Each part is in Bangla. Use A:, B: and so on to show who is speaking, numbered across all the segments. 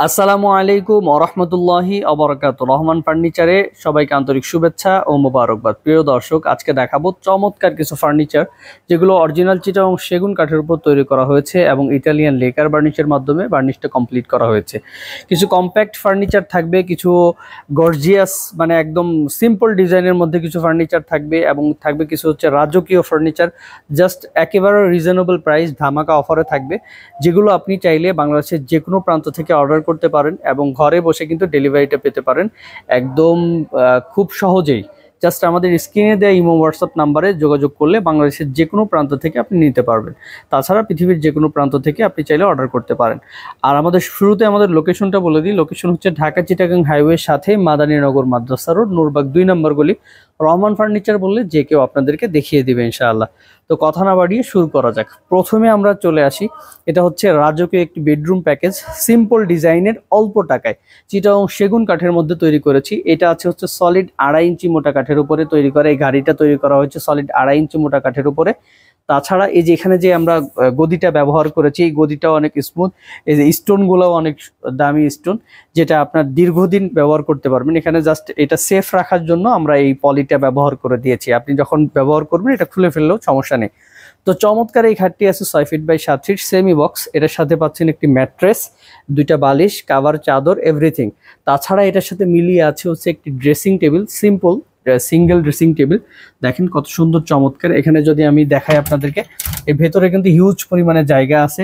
A: আসসালামু আলাইকুম ওরহমতুল্লাহি অবরাকাতুহু। রহমান ফার্নিচারে সবাইকে আন্তরিক শুভেচ্ছা ও মোবারকবাদ। প্রিয় দর্শক, আজকে দেখাবো চমৎকার কিছু ফার্নিচার যেগুলো অরিজিনাল চিটাগং সেগুন কাঠের উপর তৈরি করা হয়েছে এবং ইটালিয়ান লেকার বার্নিশের মাধ্যমে বার্নিশটা কমপ্লিট করা হয়েছে। কিছু কম্প্যাক্ট ফার্নিচার থাকবে, কিছু গর্জিয়াস মানে একদম সিম্পল ডিজাইনের মধ্যে কিছু ফার্নিচার থাকবে এবং থাকবে কিছু হচ্ছে রাজকীয় ফার্নিচার, জাস্ট একেবারে রিজনেবল প্রাইস, ধামাকা অফারে থাকবে, যেগুলো আপনি চাইলে বাংলাদেশের যে কোনো প্রান্ত থেকে অর্ডার করতে পারেন এবং ঘরে বসে কিন্তু ডেলিভারিটা পেতে পারেন একদম খুব সহজেই। জাস্ট আমাদের স্ক্রিনে দেওয়া ইমো হোয়াটসঅ্যাপ নাম্বারে যোগাযোগ করলে বাংলাদেশের যে কোনো প্রান্ত থেকে আপনি নিতে পারবেন। তাছাড়া পৃথিবীর যে কোনো প্রান্ত থেকে আপনি চাইলে অর্ডার করতে পারেন। আর আমাদের শুরুতে আমাদের লোকেশনটা বলে দিই। লোকেশন হচ্ছে ঢাকা চিটাগাং হাইওয়ের সাথে মাদানীনগর মাদ্রাসা রোড, নূরবাগ 2 নম্বর গলি। রহমান ফার্নিচার বললে যে কেউ আপনাদেরকে দেখিয়ে দিবে ইনশাআল্লাহ। তো কথা না বাড়িয়ে শুরু করা যাক। প্রথমে আমরা চলে আসি, এটা হচ্ছে রাজকীয় একটি বেডরুম প্যাকেজ, সিম্পল ডিজাইনের, অল্প টাকায় চিটাগং সেগুন কাঠের মধ্যে তৈরি করেছি। এটা আছে হচ্ছে সলিড 2.5 ইঞ্চি মোটা কাঠের উপরে তৈরি করা। এই গাড়িটা তৈরি করা হয়েছে সলিড 2.5 ইঞ্চি মোটা কাঠের উপরে। তাছাড়া এই যে এখানে যে আমরা গদিটা ব্যবহার করেছি, এই গদিটাও অনেক স্মুথ। এই যে স্টোনগুলোও অনেক দামি স্টোন, যেটা আপনার দীর্ঘদিন ব্যবহার করতে পারবেন। এখানে জাস্ট এটা সেফ রাখার জন্য আমরা এই পলিটা ব্যবহার করে দিয়েছি। আপনি যখন ব্যবহার করবেন এটা খুলে ফেললেও সমস্যা নেই। তো চমৎকার এই খাটটি আছে 6 feet by 7 feet semi box. এটার সাথে পাচ্ছেন একটি ম্যাট্রেস, 2টা বালিশ, কাভার, চাদর, এভরিথিং। তাছাড়া এটার সাথে মিলিয়ে আছে হচ্ছে একটি dressing table, simple single dressing table. দেখেন কত সুন্দর চমৎকার। এখানে যদি আমি দেখাই আপনাদেরকে, এর ভেতরে কিন্তু হিউজ পরিমাণে জায়গা আছে।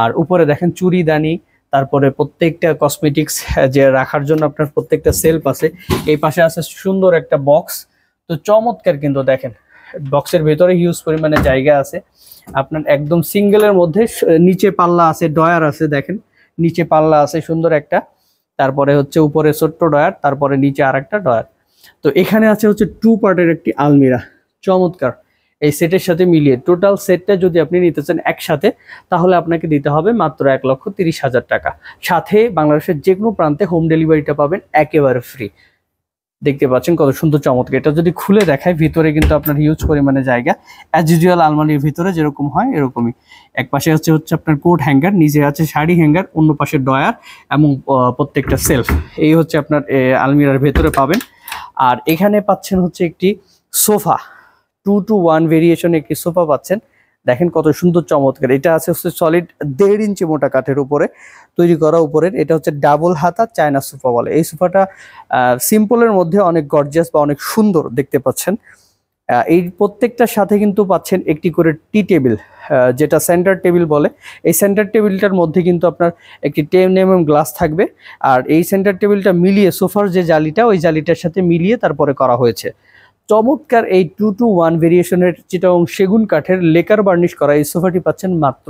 A: আর উপরে দেখেন চুড়িদানি, তারপরে প্রত্যেকটা কসমেটিক্স যে রাখার জন্য আপনার প্রত্যেকটা সেলফ আছে। এই পাশে আছে সুন্দর একটা বক্স। তো চমৎকার কিন্তু দেখেন, বক্সের ভেতরে হিউজ পরিমাণে জায়গা আছে। আপনার একদম সিঙ্গেলের মধ্যে নিচে পাল্লা আছে, ডয়ার আছে, দেখেন নিচে পাল্লা আছে সুন্দর একটা, তারপরে হচ্ছে উপরে ছোট্ট ডয়ার, তারপরে নিচে আর একটা ডয়ার। তো এখানে আছে হচ্ছে 2 পার্টের একটি আলমিরা, চমৎকার। এই সেটের সাথে মিলিয়ে টোটাল সেটটা যদি আপনি নিতে চান একসাথে, তাহলে আপনাকে দিতে হবে মাত্র 1,30,000 টাকা। সাথে বাংলাদেশের যে কোনো প্রান্তে হোম ডেলিভারিটা পাবেন একেবারে ফ্রি। দেখতে পাচ্ছেন কত সুন্দর চমৎকার। এটা যদি খুলে দেখায়, ভিতরে কিন্তু আপনার হিউজ পরিমাণে জায়গা, অ্যাজ ইউজুয়াল আলমারির ভিতরে যেরকম হয় এরকমই। এক পাশে হচ্ছে আপনার কোট হ্যাঙ্গার, নিচে আছে শাড়ি হ্যাঙ্গার, অন্য পাশে ডয়ার এবং প্রত্যেকটা সেলফ। এই হচ্ছে আপনার আলমিরার ভেতরে পাবেন। আর এখানে পাচ্ছেন হচ্ছে একটি সোফা, 2-to-1 ভেরিয়েশন একটি সোফা পাচ্ছেন। দেখেন কত সুন্দর চমৎকার। এটা আছে হচ্ছে সলিড 1.5 ইঞ্চি মোটা কাঠের উপরে তৈরি করা উপরের। এটা হচ্ছে ডাবল হাতা চায়না সোফা বলে। এই সোফাটা সিম্পলের মধ্যে অনেক গর্জিয়াস বা অনেক সুন্দর দেখতে পাচ্ছেন। এই প্রত্যেকটার সাথে কিন্তু পাচ্ছেন একটি করে টি টেবিল, যেটা সেন্টার টেবিল বলে। এই সেন্টার টেবিলটার মধ্যে কিন্তু আপনার একটি 10 mm গ্লাস থাকবে। আর এই সেন্টার টেবিলটা মিলিয়ে সোফার যে জালিটা, ওই জালিটার সাথে মিলিয়ে তারপরে করা হয়েছে। চমৎকার এই 2-to-1 ভেরিয়েশনের চিটাগং সেগুন কাঠের লেকার বার্নিশ করা এই সোফাটি পাচ্ছেন মাত্র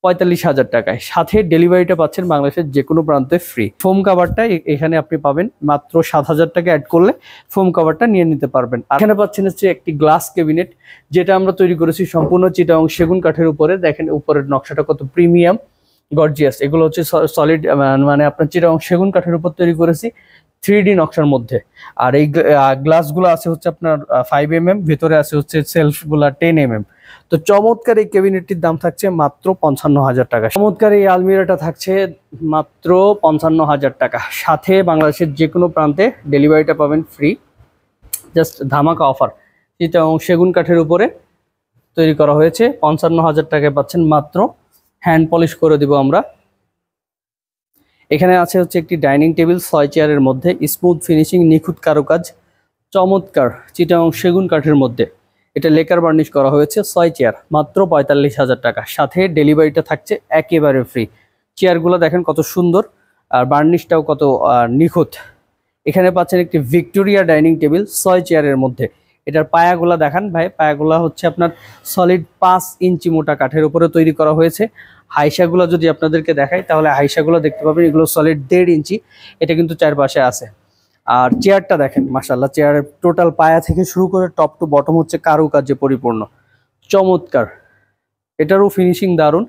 A: 45,000 টাকায়। সাথে ডেলিভারিটা পাচ্ছেন বাংলাদেশের যে কোনো প্রান্তে ফ্রি। ফোম কাভারটা এখানে আপনি পাবেন মাত্র 7,000 টাকা অ্যাড করলে ফোম কাভারটা নিয়ে নিতে পারবেন। আর এখানে পাচ্ছেন হচ্ছে একটি গ্লাস ক্যাবিনেট, যেটা আমরা তৈরি করেছি সম্পূর্ণ চিটাগং সেগুন কাঠের উপরে। দেখেন উপরের নকশাটা কত প্রিমিয়াম গর্জিয়াস। এগুলো হচ্ছে সলিড মানে আপনার চিটাগং সেগুন কাঠের উপর তৈরি করেছি 3D নকশার মধ্যে। আর এই গ্লাসগুলো আছে হচ্ছে আপনার 5 mm, ভেতরে আছে হচ্ছে সেলফগুলা 10 mm। তো চমৎকার এই ক্যাবিনেটটির দাম থাকছে মাত্র 55,000 টাকা। চমৎকার এই আলমিরাটা থাকছে মাত্র 55,000 টাকা। সাথে বাংলাদেশের যে কোনো প্রান্তে ডেলিভারিটা পাবেন ফ্রি। জাস্ট ধামাকা অফার। এটা সেগুন কাঠের উপরে তৈরি করা হয়েছে, 55,000 টাকায় পাচ্ছেন মাত্র। হ্যান্ড পলিশ করে দিব আমরা। এখানে আছে হচ্ছে একটি ডাইনিং টেবিল 6 চেয়ারের মধ্যে, স্মুথ ফিনিশিং, নিখুঁত কারুকাজ, চমৎকার চিটাগং সেগুন কাঠের মধ্যে। এটা লেকার বার্নিশ করা হয়েছে। 6 চেয়ার মাত্র 45,000 টাকা। সাথে ডেলিভারিটা থাকছে একেবারে ফ্রি। চেয়ারগুলো দেখেন কত সুন্দর, আর বার্নিশটাও কত নিখুঁত। এখানে পাচ্ছেন একটি ভিক্টোরিয়া ডাইনিং টেবিল 6 চেয়ারের মধ্যে। এটার পায়াগুলা দেখান ভাই। পায়াগুলা হচ্ছে আপনার সলিড 5 ইঞ্চি মোটা কাঠের উপরে তৈরি করা হয়েছে। হাইসাগুলো যদি আপনাদেরকে দেখাই, তাহলে হাইসাগুলো দেখতে পাবেন, এগুলো সলিড 1.5 ইঞ্চি। এটা কিন্তু চারপাশে আছে। আর চেয়ারটা দেখেন, মাশাআল্লাহ, চেয়ারের টোটাল পায়া থেকে শুরু করে টপ টু বটম হচ্ছে কারুকার্যে পরিপূর্ণ, চমৎকার। এটারও ফিনিশিং দারুণ।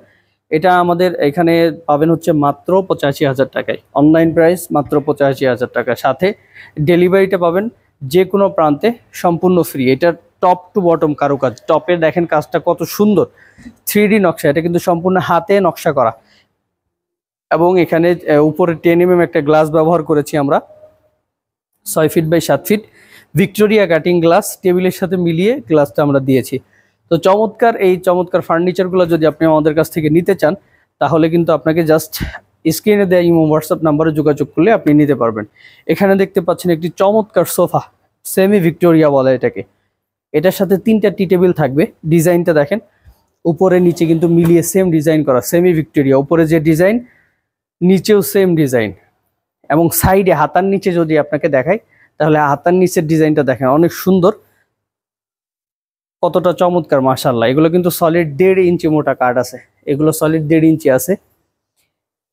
A: এটা আমাদের এখানে পাবেন হচ্ছে মাত্র 85,000 টাকায়। অনলাইন প্রাইস মাত্র 85,000 টাকা। সাথে ডেলিভারিটা পাবেন যে কোনো প্রান্তে সম্পূর্ণ ফ্রি। এটার টপ টু বটম কারুকাজ। টপে দেখেন কাজটা কত সুন্দর, 3D নকশা। এটা কিন্তু সম্পূর্ণ হাতে নকশা করা। এবং এখানে উপরে 10 mm একটা গ্লাস ব্যবহার করেছি আমরা, 6 feet by 7 feet Victoria cutting glass টেবিলের সাথে মিলিয়ে গ্লাসটা আমরা দিয়েছি। তো চমৎকার এই চমৎকার ফার্নিচারগুলো যদি আপনি আমাদের কাছ থেকে নিতে চান, তাহলে কিন্তু আপনাকে জাস্ট স্ক্রিনে দেওয়া ইমো হোয়াটসঅ্যাপ নাম্বারে যোগাযোগ করলে আপনি নিতে পারবেন। এখানে দেখতে পাচ্ছেন একটি চমৎকার সোফা, সেমি ভিক্টোরিয়া বলে এটাকে। এটার সাথে 3টা টি টেবিল থাকবে। ডিজাইনটা দেখেন, উপরে নিচে কিন্তু মিলিয়ে সেম ডিজাইন করা, সেমি ভিক্টোরিয়া। উপরে যে ডিজাইন, নিচেও সেম ডিজাইন। এবং সাইডে হাতার নিচে যদি আপনাকে দেখাই, তাহলে হাতার নিচের ডিজাইনটা দেখেন, অনেক সুন্দর, কতটা চমৎকার মাশাআল্লাহ। এগুলো কিন্তু সলিড 1.5 ইঞ্চি মোটা কাঠ আছে, এগুলো সলিড 1.5 ইঞ্চি আছে।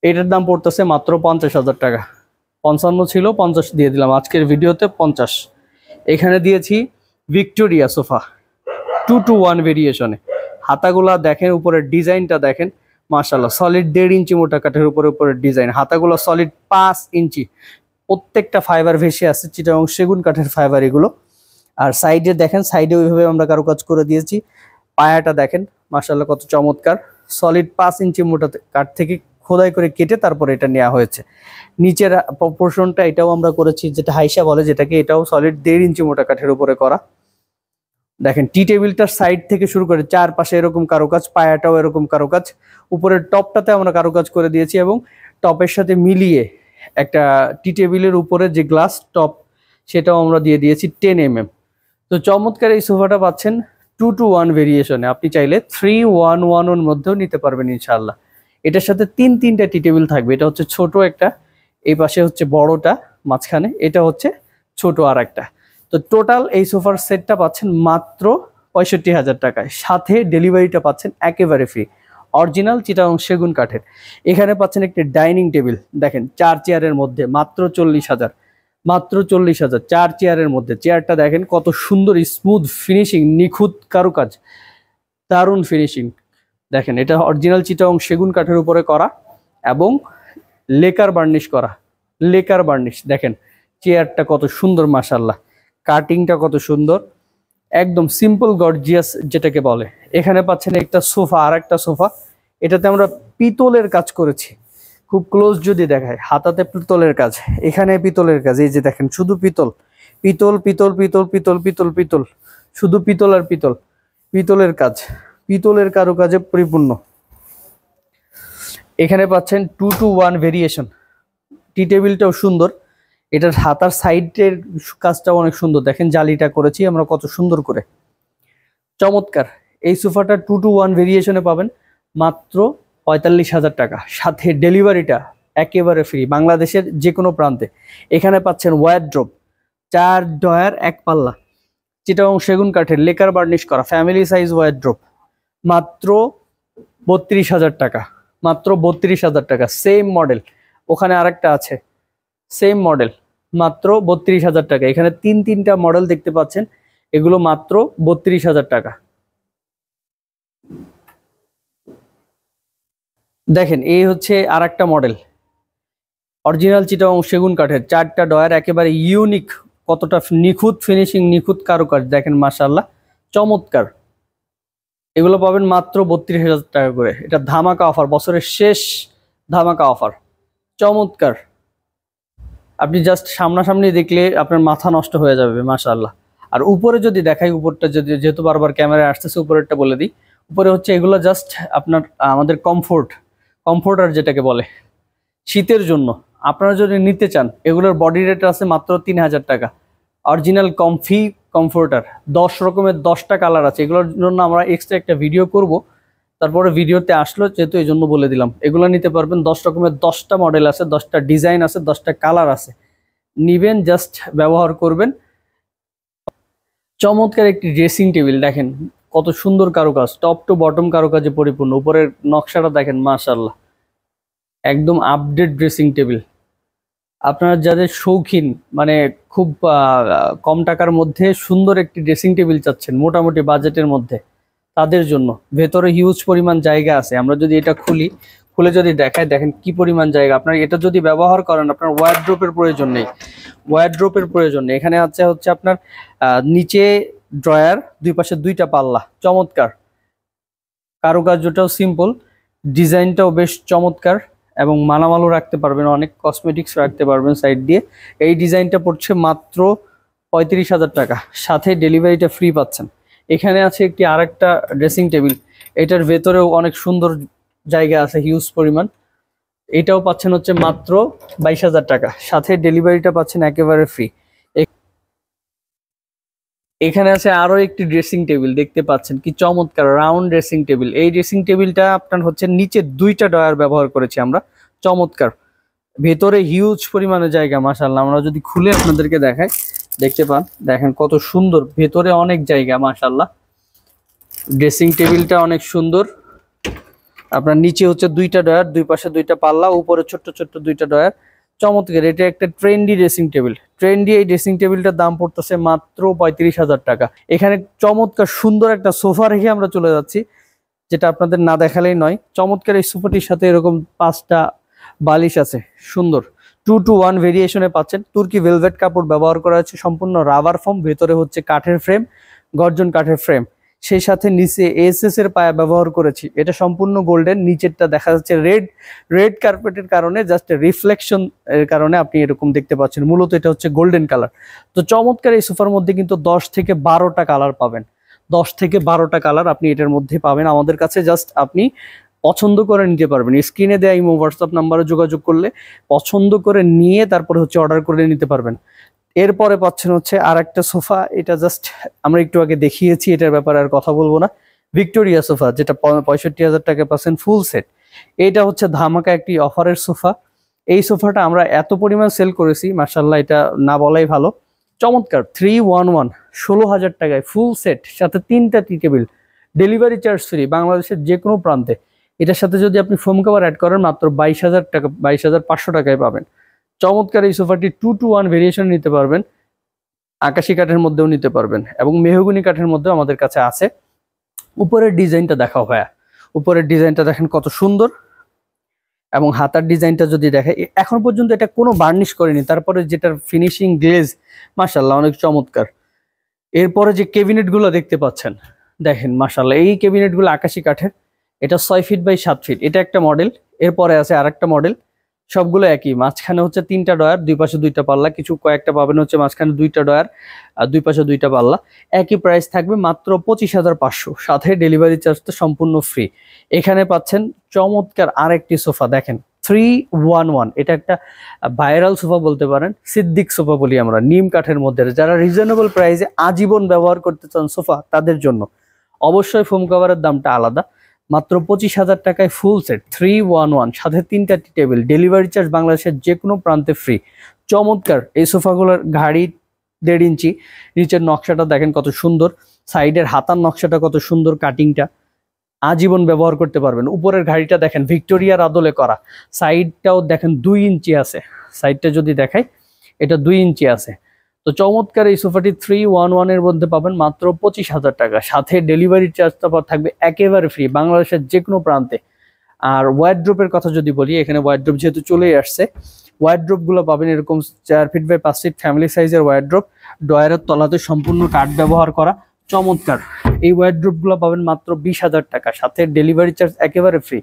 A: এটার দাম পড়তেছে মাত্র 50,000 টাকা। 55 ছিল, 50 দিয়ে দিলাম আজকের ভিডিওতে 50। এখানে দিয়েছি ভিক্টোরিয়া সোফা 2-to-1 ভেরিয়েশনে। হাতাগুলা দেখেন, উপরের ডিজাইনটা দেখেন মাশাআল্লাহ, সলিড 1.5 ইঞ্চি মোটা কাঠের উপরের ডিজাইন। হাতাগুলো সলিড 5 ইঞ্চি, প্রত্যেকটা ফাইবার ভেসে আছে, চিটাগং সেগুন কাঠের ফাইবার এগুলো। আর সাইডে দেখেন, সাইডে ওইভাবে আমরা কারুকাজ করে দিয়েছি। পায়াটা দেখেন মাশাআল্লাহ কত চমৎকার, সলিড 5 ইঞ্চি মোটা কাঠ থেকে খোদাই করে কেটে তারপরে এটা নেওয়া হয়েছে। নিচের পোর্শনটা এটাও আমরা করেছি, যেটা হাইসা বলে যেটাকে, এটাও সলিড 1.5 ইঞ্চি মোটা কাঠের উপরে করা। দেখেন টি টেবিলটার সাইড থেকে শুরু করে চারপাশে এরকম কারুকাজ, পায়াটাও এরকম কারুকাজ। উপরের টপটাতে আমরা কারুকাজ করে দিয়েছি এবং টপের সাথে মিলিয়ে একটা টি টেবিলের উপরে যে গ্লাস টপ, সেটাও আমরা দিয়ে দিয়েছি 10 mm। তো চমৎকার এই সোফাটা পাচ্ছেন 2-to-1 ভেরিয়েশনে। আপনি চাইলে 3-1-1 এর মধ্যেও নিতে পারবেন ইনশাআল্লাহ। এটার সাথে 3টা টি টেবিল থাকবে। এটা হচ্ছে ছোট একটা, এই পাশে হচ্ছে বড়টা মাঝখানে, এটা হচ্ছে ছোট আর একটা। তো টোটাল এই সোফার সেটটা পাচ্ছেন মাত্র 65,000 টাকায়, সাথে ডেলিভারিটা পাচ্ছেন একেবারে ফ্রি, অরিজিনাল চিটাগং সেগুন কাঠের। এখানে পাচ্ছেন একটি ডাইনিং টেবিল, দেখেন 4 চেয়ারের মধ্যে মাত্র 40,000, মাত্র 40,000 4 চেয়ারের মধ্যে। চেয়ারটা দেখেন কত সুন্দর, স্মুথ ফিনিশিং, নিখুঁত কারুকাজ, দারুণ ফিনিশিং। দেখেন এটা অরিজিনাল চিটাগং সেগুন কাঠের উপরে করা এবং লেকার বার্নিশ করা, লেকার বার্নিশ। দেখেন চেয়ারটা কত সুন্দর মাশাআল্লাহ, কাটিংটা কত সুন্দর, একদম সিম্পল গর্জিয়াস যেটাকে বলে। এখানে পাচ্ছেন একটা সোফা, আর একটা সোফা, এটাতে আমরা পিতলের কাজ করেছি। খুব ক্লোজ যদি দেখায়, হাতাতে পিতলের কাজ, এখানে পিতলের কাজ, এই যে দেখেন শুধু পিতল, পিতল পিতল পিতল পিতল পিতল পিতল, শুধু পিতল আর পিতল, পিতলের কাজ, পিতলের কারুকাজে পরিপূর্ণ। এখানে পাচ্ছেন 2-to-1 ভেরিয়েশন। টি টেবিলটাও সুন্দর, এটার হাতার সাইডের কাজটাও অনেক সুন্দর, দেখেন জালিটা করেছি আমরা কত সুন্দর করে, চমৎকার। এই সোফাটা 2-to-1 ভেরিয়েশনে পাবেন মাত্র 45,000 টাকা, সাথে ডেলিভারিটা একেবারে ফ্রি, বাংলাদেশের যে কোনো প্রান্তে। এখানে পাচ্ছেন ওয়ারড্রোব, 4 ডয়ার 1 পাল্লা, চিটাগং সেগুন কাঠের, লেকার বার্নিশ করা, ফ্যামিলি সাইজ ওয়ারড্রোব, মাত্র 32,000 টাকা, মাত্র 32,000 টাকা। সেম মডেল, ওখানে আরেকটা আছে সেম মডেল, মাত্র 32,000 টাকা। এখানে 3টা মডেল দেখতে পাচ্ছেন, এগুলো মাত্র 32,000 টাকা। দেখেন এই হচ্ছে আরেকটা মডেল, অরিজিনাল চিটাগং সেগুন কাঠের, 4টা ডয়ার, একেবারে ইউনিক, কতটা নিখুঁত ফিনিশিং, নিখুঁত কারুকাজ, দেখেন মাশাআল্লাহ চমৎকার। এগুলো পাবেন মাত্র 32,000 টাকা করে। এটা ধামাকা অফার, বছরের শেষ ধামাকা অফার, চমৎকার। আপনি জাস্ট সামনাসামনি দেখলে আপনার মাথা নষ্ট হয়ে যাবে মাশাআল্লাহ। আর উপরে যদি দেখাই, উপরটা যদি, যেহেতু বারবার ক্যামেরায় আসতেছে, উপরেরটা বলে দিই। উপরে হচ্ছে এগুলো জাস্ট আপনার আমাদের কমফোর্টার যেটাকে বলে, শীতের জন্য আপনারা যদি নিতে চান, এগুলোর বডি রেট আছে মাত্র 3,000 টাকা। অরিজিনাল কমফি কমফোর্টার, 10 রকমের 10টা কালার আছে। এগুলোর জন্য আমরা এক্সট্রা একটা ভিডিও করব, তারপরে ভিডিওতে আসলো যেহেতু এই জন্য বলে দিলাম। এগুলো নিতে পারবেন, 10 রকমের 10টা মডেল আছে, 10টা ডিজাইন আছে, 10টা কালার আছে, নিবেন, জাস্ট ব্যবহার করবেন। চমৎকার একটি ড্রেসিং টেবিল, দেখেন কত সুন্দর কারুকাজ, টপ টু বটম কারুকাজে পরিপূর্ণ। উপরের নকশাটা দেখেন মাশাআল্লাহ, একদম আপডেট ড্রেসিং টেবিল। আপনারা যাদের শৌখিন, মানে খুব কম টাকার মধ্যে সুন্দর একটি ড্রেসিং টেবিল চাচ্ছেন, মোটামুটি বাজেটের মধ্যে, তাদের জন্য। ভেতরে হিউজ পরিমাণ জায়গা আছে। আমরা যদি এটা খুলে যদি দেখাই, দেখেন কি পরিমাণ জায়গা। আপনার এটা যদি ব্যবহার করেন, আপনার ওয়ারড্রোপের প্রয়োজন নেই, ওয়ারড্রোপের প্রয়োজন নেই। এখানে হচ্ছে আপনার নিচে ড্রয়ার, দুই পাশে 2টা পাল্লা, চমৎকার কারুকার্যটাও সিম্পল, ডিজাইনটাও বেশ চমৎকার, এবং মালামালও রাখতে পারবেন, অনেক কসমেটিক্স রাখতে পারবেন সাইড দিয়ে। এই ডিজাইনটা পড়ছে মাত্র 35,000 টাকা, সাথে ডেলিভারিটা ফ্রি পাচ্ছেন। এখানে আছে একটি আরেকটা ড্রেসিং টেবিল, এটার ভেতরেও অনেক সুন্দর জায়গা আছে, হিউজ পরিমাণ। এটাও পাচ্ছেন হচ্ছে মাত্র 22,000 টাকা, সাথে ডেলিভারিটা পাচ্ছেন একেবারে ফ্রি। এখানে আছে আরো একটি ড্রেসিং টেবিল, দেখতে পাচ্ছেন কি চমৎকার রাউন্ড ড্রেসিং টেবিল। এই ড্রেসিং টেবিলটা আপনার হচ্ছে নিচে 2টা ডয়ার ব্যবহার করেছি আমরা, চমৎকার। ভেতরে হিউজ পরিমাণে জায়গা, মাশাআল্লাহ। আমরা যদি খুলে আপনাদেরকে দেখাই, দেখতে পান, দেখেন কত সুন্দর, ভেতরে অনেক জায়গা, মাশাআল্লাহ। ড্রেসিং টেবিলটা অনেক সুন্দর। আপনার নিচে হচ্ছে 2টা ডয়ার, দুই পাশে 2টা পাল্লা, উপরে ছোট্ট ছোট্ট 2টা ডয়ার, চমৎকার। এটা একটা ট্রেন্ডি ড্রেসিং টেবিল। ট্রেন্ডি এই ড্রেসিং টেবিলটার দাম পড়তেছে মাত্র 35,000 টাকা। এখানে চমৎকার সুন্দর একটা সোফা রেখে আমরা চলে যাচ্ছি, যেটা আপনাদের না দেখালেই নয়। চমৎকার এই সোফাটির সাথে এরকম 5টা বালিশ আছে, সুন্দর 2-to-1 ভেরিয়েশনে পাচ্ছেন। তুর্কি ভেলভেট কাপড় ব্যবহার করা হচ্ছে, সম্পূর্ণ রাবার ফর্ম, ভেতরে হচ্ছে কাঠের ফ্রেম, গর্জন কাঠের ফ্রেম, সেই সাথে নিচে এসএস এর পায়া ব্যবহার করেছি। এটা সম্পূর্ণ গোল্ডেন, নিচেরটা দেখা যাচ্ছে রেড। রেড কার্পেটের কারণে, জাস্ট রিফ্লেকশন এর কারণে আপনি এরকম দেখতে পাচ্ছেন। মূলত এটা হচ্ছে গোল্ডেন কালার। তো চমৎকার এই সোফার মধ্যে কিন্তু 10 থেকে 12টা কালার পাবেন, 10 থেকে 12টা কালার আপনি এটার মধ্যে পাবেন আমাদের কাছে। জাস্ট আপনি পছন্দ করে নিতে পারবেন, স্ক্রিনে দেয়া ইমো হোয়াটসঅ্যাপ নাম্বারে যোগাযোগ করলে পছন্দ করে নিয়ে তারপরে হচ্ছে অর্ডার করে নিতে পারবেন। এরপরে পাচ্ছেন হচ্ছে আর একটা সোফা, এটা জাস্ট আমরা একটু আগে দেখিয়েছি, এটার ব্যাপারে আর কথা বলবো না। ভিক্টোরিয়া সোফা, যেটা 65,000 টাকা পাচ্ছেন ফুল সেট। এটা হচ্ছে ধামাকা একটি অফারের সোফা। এই সোফাটা আমরা এত পরিমাণ সেল করেছি, মাশাআল্লাহ, এটা না বলাই ভালো। চমৎকার 311, 16,000 টাকায় ফুল সেট, সাথে 3টা টি টেবিল, ডেলিভারি চার্জ ফ্রি বাংলাদেশের যে কোনো প্রান্তে। এটার সাথে যদি আপনি ফোম কভার অ্যাড করেন, মাত্র 22,000 টাকা, 22,500 টাকায় পাবেন। চমৎকার এই সোফাটি 2-to-1 ভেরিয়েশন নিতে পারবেন, আকাশি কাঠের মধ্যেও নিতে পারবেন, এবং মেহগনি কাঠের মধ্যেও আমাদের কাছে আছে। উপরের ডিজাইনটা দেখাও ভাইয়া, উপরের ডিজাইনটা দেখেন কত সুন্দর, এবং হাতার ডিজাইনটা যদি দেখে, এখন পর্যন্ত এটা কোনো বার্নিশ করেনি, তারপরে যেটার ফিনিশিং গ্লেজ, মাশাআল্লাহ, অনেক চমৎকার। এরপরে যে ক্যাবিনেট গুলো দেখতে পাচ্ছেন, দেখেন মাশাআল্লাহ, এই ক্যাবিনেট গুলো আকাশি কাঠের। এটা 6 ফিট বাই 7 ফিট, এটা একটা মডেল। এরপরে আছে আরেকটা মডেল, সবগুলো একই। মাঝখানে হচ্ছে 3টা ডয়ার, দুই পাশে 2টা পাল্লা, কিছু কয়েকটা পাবেন হচ্ছে মাঝখানে 2টা ডয়ার আর দুই পাশে 2টা পাল্লা। একই প্রাইস থাকবে, মাত্র 25,500, সাথে ডেলিভারি চার্জ তো সম্পূর্ণ ফ্রি। এখানে পাচ্ছেন চমৎকার আরেকটি সোফা, দেখেন 311। এটা একটা ভাইরাল সোফা বলতে পারেন, সিদ্দিক সোফা বলি আমরা, নিম কাঠের মধ্যে। যারা রিজনেবল প্রাইসে আজীবন ব্যবহার করতে চান সোফা, তাদের জন্য অবশ্যই ফোম কভারের দামটা আলাদা। মাত্র 25,000 টাকায় ফুল সেট 311, সাথে 3টা টি টেবিল, ডেলিভারি চার্জ বাংলাদেশের যে কোনো প্রান্তে ফ্রি। চমৎকার এই সোফাগুলোর ঘাড়ি 1.5 ইঞ্চি, নিচের নকশাটা দেখেন কত সুন্দর, সাইডের হাতার নকশাটা কত সুন্দর, কাটিংটা আজীবন ব্যবহার করতে পারবেন। উপরের ঘাড়িটা দেখেন ভিক্টোরিয়ার আদলে করা, সাইডটাও দেখেন 2 ইঞ্চি আছে, সাইডটা যদি দেখাই, এটা 2 ইঞ্চি আছে। তো চমৎকার এই সোফাটি 311 এর মধ্যে পাবেন মাত্র 25,000 টাকা, সাথে ডেলিভারি চার্জটা থাকবে একেবারে ফ্রি বাংলাদেশের যে কোনো প্রান্তে। আর ওয়ার্ড্রোপের কথা যদি বলি, এখানে ওয়ার্ড্রোপ যেহেতু চলেই আসছে, ওয়ার্ড্রোপ গুলো পাবেন এরকম 4 ফিট বাই 5 ফিট ফ্যামিলি সাইজের ওয়ার্ড্রোপ, ডয়ারের তলাতে সম্পূর্ণ কাঠ ব্যবহার করা, চমৎকার। এই ওয়ার্ড্রোপ গুলো পাবেন মাত্র 20,000 টাকা, সাথে ডেলিভারি চার্জ একেবারে ফ্রি।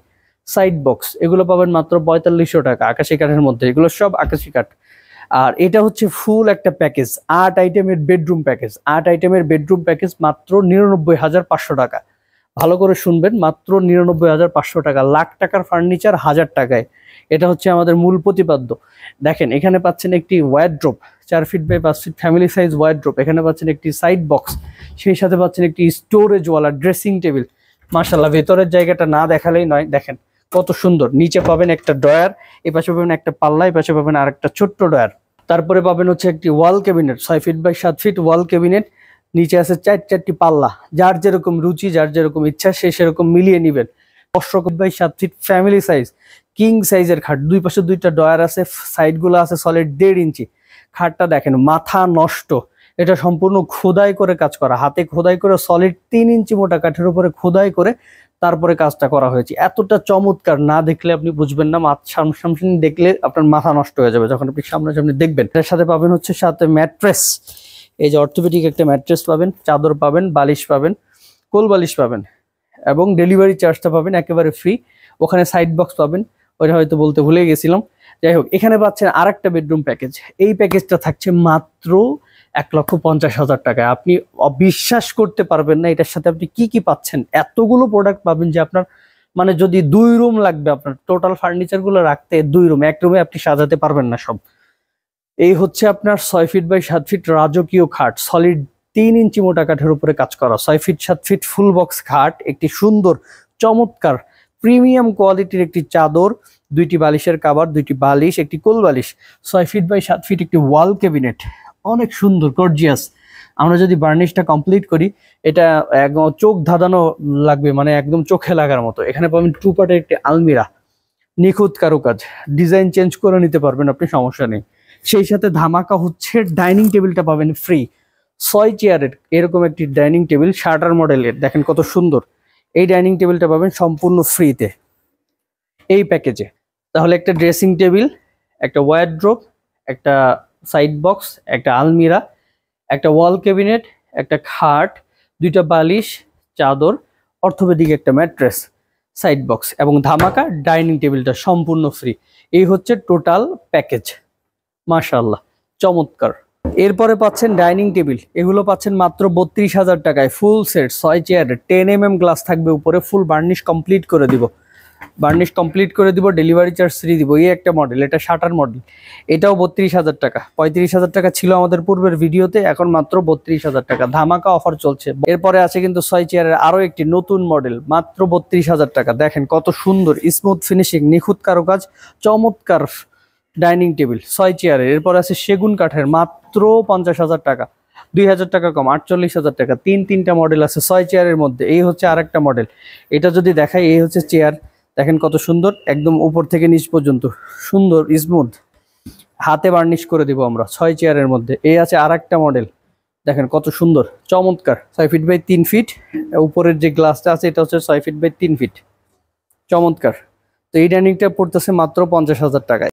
A: সাইড বক্স এগুলো পাবেন মাত্র 4500 টাকা, আকাশি কাঠের মধ্যে, এগুলো সব আকাশি কাঠ। আর এটা হচ্ছে ফুল একটা প্যাকেজ, 8 আইটেমের বেডরুম প্যাকেজ, 8 আইটেমের বেডরুম প্যাকেজ, মাত্র 99,500 টাকা। ভালো করে শুনবেন, মাত্র 99,500 টাকা। লাখ টাকার ফার্নিচার 1000 টাকায়, এটা হচ্ছে আমাদের মূল প্রতিপাদ্য। দেখেন এখানে পাচ্ছেন একটি wardrobe, 4 feet by 5 feet family size wardrobe, এখানে পাচ্ছেন একটি সাইড বক্স, সেই সাথে পাচ্ছেন একটি স্টোরেজওয়ালা ড্রেসিং টেবিল। মাশাআল্লাহ, ভেতরের জায়গাটা না দেখালেই নয়, দেখেন কত সুন্দর। নিচে পাবেন একটা ডয়ার, এই পাশে পাবেন একটা পাল্লা, এই পাশে পাবেন আরেকটা ছোট্ট ডয়ার। তারপরে পাবেন হচ্ছে একটি wall cabinet, 6 feet by 7 feet wall cabinet, নিচে আছে 4টি পাল্লা। যার যেরকম রুচি, যার যেরকম ইচ্ছা, সে সেরকম মিলিয়ে নেবেন। 10 by 7 feet family size king সাইজের খাট, দুই পাশে 2টা ডয়ার আছে, সাইডগুলো আছে সলিড 1.5 ইঞ্চি। খাটটা দেখেন মাথা নষ্ট, এটা সম্পূর্ণ খোদাই করে কাজ করা, হাতে খোদাই করে, সলিড 3 ইঞ্চি মোটা কাঠের উপরে খোদাই করে তারপরে কাজটা করা হয়েছে। এতটা চমৎকার, না দেখলে আপনি বুঝবেন না, সামনাসামনি দেখলে আপনার মাথা নষ্ট হয়ে যাবে যখন আপনি সামনাসামনি দেখবেন। এর সাথে পাবেন হচ্ছে সাথে ম্যাট্রেস, এই যে অর্থোপেডিক একটা ম্যাট্রেস পাবেন, চাদর পাবেন, বালিশ পাবেন, কোল বালিশ পাবেন, এবং ডেলিভারি চার্জটা পাবেন একেবারে ফ্রি। ওখানে সাইড বক্স পাবেন, ওইটা হয়তো বলতে ভুলে গেছিলাম। যাই হোক, এখানে পাচ্ছেন আরেকটা বেডরুম প্যাকেজ। এই প্যাকেজটা থাকছে মাত্র 1,50,000 টাকায়। আপনি অবিশ্বাস করতে পারবেন না এটার সাথে আপনি কি কি পাচ্ছেন। এতগুলো প্রোডাক্ট পাবেন যে আপনার মানে যদি 2 রুম লাগবে, আপনার টোটাল ফার্নিচার গুলো রাখতে 2 রুম, এক রুমে আপনি সাজাতে পারবেন না সব। এই হচ্ছে আপনার 6 ফিট বাই 7 ফিট রাজকীয় খাট, সলিড 3 ইঞ্চি মোটা কাঠের উপরে কাজ করা, 6 ফিট 7 ফিট ফুল বক্স খাট, একটি সুন্দর চমৎকার প্রিমিয়াম কোয়ালিটির একটি চাদর, 2টি বালিশের কাভার, 2টি বালিশ, একটি কোল বালিশ, 6 ফিট বাই 7 ফিট একটি ওয়াল ক্যাবিনেট, অনেক সুন্দর গর্জিয়াস। আমরা যদি বার্নিশটা কমপ্লিট করি, এটা একদম চোখ ধাঁধানো লাগবে, মানে একদম চোখে লাগার মতো। এখানে পাবেন 2 পার্টের একটি আলমিরা, নিখুঁত কারুকাজ, ডিজাইন চেঞ্জ করে নিতে পারবেন আপনি, সমস্যা নেই। সেই সাথে ধামাকা হচ্ছে ডাইনিং টেবিলটা পাবেন ফ্রি, 6 চেয়ারের এরকম একটি ডাইনিং টেবিল, শার্টার মডেলের, দেখেন কত সুন্দর। এই ডাইনিং টেবিলটা পাবেন সম্পূর্ণ ফ্রিতে এই প্যাকেজে। তাহলে একটা ড্রেসিং টেবিল, একটা ওয়ারড্রোব, একটা সাইড বক্স, একটা আলমিরা, একটা ওয়াল ক্যাবিনেট, একটা খাট, 2টা বালিশ, চাদর, অর্থোপেডিক একটা ম্যাট্রেস, সাইড বক্স এবং ধামাকা ডাইনিং টেবিলটা সম্পূর্ণ ফ্রি। এই হচ্ছে টোটাল প্যাকেজ। মাশাআল্লাহ, চমৎকার। এরপরে পাচ্ছেন ডাইনিং টেবিল, এগুলো পাচ্ছেন মাত্র 32,000 টাকায়, ফুল সেট 6 চেয়ারের, 10 mm গ্লাস থাকবে উপরে, ফুল বার্নিশ কমপ্লিট করে দিব, ডেলিভারি চার্জ ফ্রি দিব। এই একটা মডেল, এটা শাটার মডেল, এটাও 32,000 টাকা। 35,000 টাকা ছিল আমাদের পূর্বের ভিডিওতে, এখন মাত্র 32,000 টাকা, ধামাকা অফার চলছে। এরপরে আছে কিন্তু 6 চেয়ারের আরো একটি নতুন মডেল, মাত্র 32,000 টাকা। দেখেন কত সুন্দর, স্মুথ ফিনিশিং, নিখুঁত কারুকাজ, চমৎকার ডাইনিং টেবিল 6 চেয়ারের। এরপর আছে সেগুন কাঠের, মাত্র 50,000 টাকা, 2,000 টাকা কম, 48,000 টাকা। তিনটা মডেল আছে 6 চেয়ারের মধ্যে। এই হচ্ছে আরেকটা মডেল, এটা যদি দেখাই, এই হচ্ছে চেয়ার, দেখেন কত সুন্দর, একদম উপর থেকে নিচ পর্যন্ত সুন্দর স্মুথ, হাতে বার্নিশ করে দিব আমরা 6 চেয়ারের মধ্যে। এই আছে আরেকটা মডেল, দেখেন কত সুন্দর চমৎকার, 6 ফিট বাই 3 ফিট, উপরের যে গ্লাসটা আছে এটা হচ্ছে 6 ফিট বাই 3 ফিট, চমৎকার। তো এই ডাইনিংটা পড়তেছে মাত্র 50,000 টাকায়।